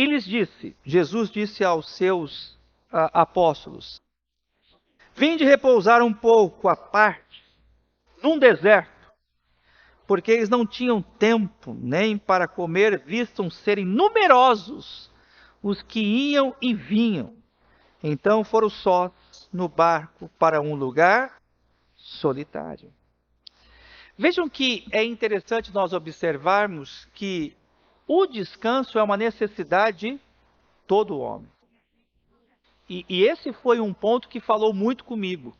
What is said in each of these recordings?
E lhes disse, Jesus disse aos seus apóstolos: vinde repousar um pouco à parte, num deserto, porque eles não tinham tempo nem para comer, vistam serem numerosos os que iam e vinham. Então foram sós no barco para um lugar solitário. Vejam que é interessante nós observarmos que o descanso é uma necessidade de todo homem. E esse foi um ponto que falou muito comigo.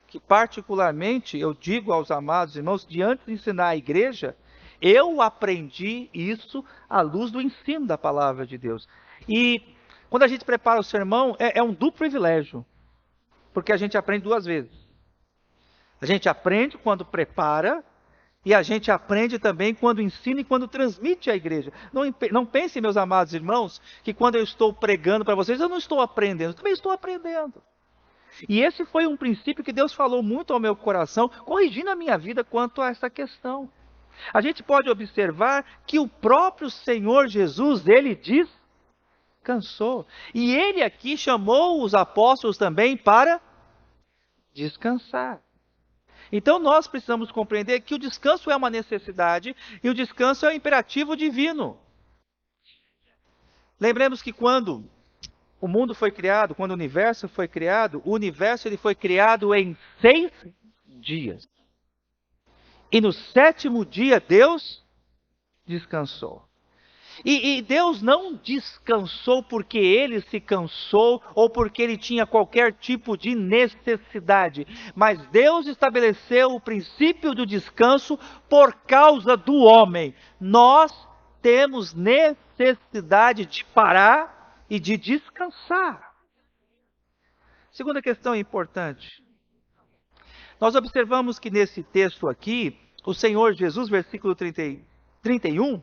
Que particularmente eu digo aos amados irmãos, diante de ensinar a igreja, eu aprendi isso à luz do ensino da palavra de Deus. E quando a gente prepara o sermão, é um duplo privilégio, porque a gente aprende duas vezes. A gente aprende quando prepara, e a gente aprende também quando ensina e quando transmite à igreja. Não pensem, meus amados irmãos, que quando eu estou pregando para vocês, eu não estou aprendendo, eu também estou aprendendo. E esse foi um princípio que Deus falou muito ao meu coração, corrigindo a minha vida quanto a essa questão. A gente pode observar que o próprio Senhor Jesus, ele descansou. E ele aqui chamou os apóstolos também para descansar. Então nós precisamos compreender que o descanso é uma necessidade e o descanso é um imperativo divino. Lembremos que quando o mundo foi criado, quando o universo foi criado, o universo ele foi criado em 6 dias. E no 7º dia Deus descansou. E Deus não descansou porque ele se cansou ou porque ele tinha qualquer tipo de necessidade. Mas Deus estabeleceu o princípio do descanso por causa do homem. Nós temos necessidade de parar e de descansar. Segunda questão importante. Nós observamos que nesse texto aqui, o Senhor Jesus, versículo 31,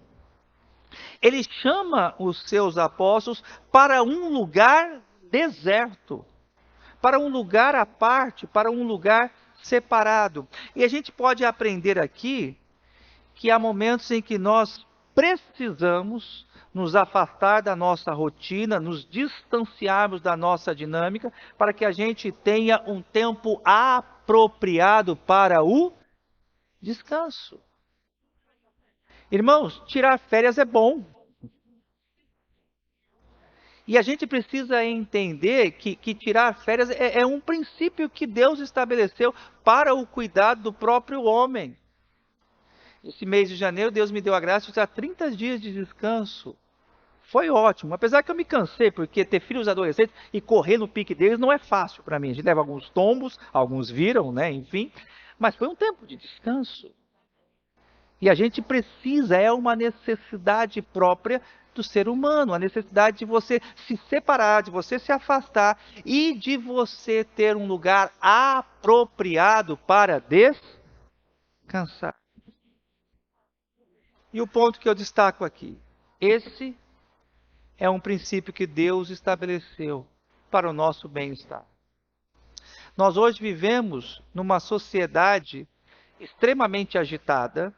ele chama os seus apóstolos para um lugar deserto, para um lugar à parte, para um lugar separado. E a gente pode aprender aqui que há momentos em que nós precisamos nos afastar da nossa rotina, nos distanciarmos da nossa dinâmica, para que a gente tenha um tempo apropriado para o descanso. Irmãos, tirar férias é bom. E a gente precisa entender que tirar férias é um princípio que Deus estabeleceu para o cuidado do próprio homem. Esse mês de janeiro, Deus me deu a graça de usar 30 dias de descanso. Foi ótimo, apesar que eu me cansei, porque ter filhos adolescentes e correr no pique deles não é fácil para mim. A gente leva alguns tombos, alguns viram, né? Enfim. Mas foi um tempo de descanso. E a gente precisa, é uma necessidade própria do ser humano, a necessidade de você se separar, de você se afastar e de você ter um lugar apropriado para descansar. E o ponto que eu destaco aqui, esse é um princípio que Deus estabeleceu para o nosso bem-estar. Nós hoje vivemos numa sociedade extremamente agitada.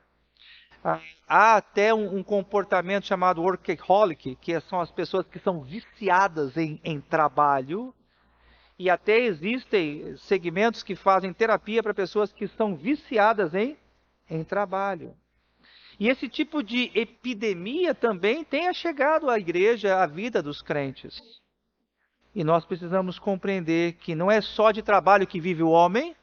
Há até um comportamento chamado workaholic, que são as pessoas que são viciadas em trabalho. E até existem segmentos que fazem terapia para pessoas que são viciadas em trabalho. E esse tipo de epidemia também tem chegado à igreja, à vida dos crentes. E nós precisamos compreender que não é só de trabalho que vive o homem,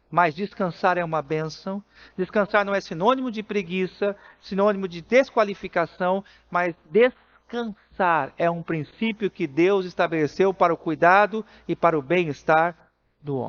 mas descansar é uma bênção. Descansar não é sinônimo de preguiça, sinônimo de desqualificação, mas descansar é um princípio que Deus estabeleceu para o cuidado e para o bem-estar do homem.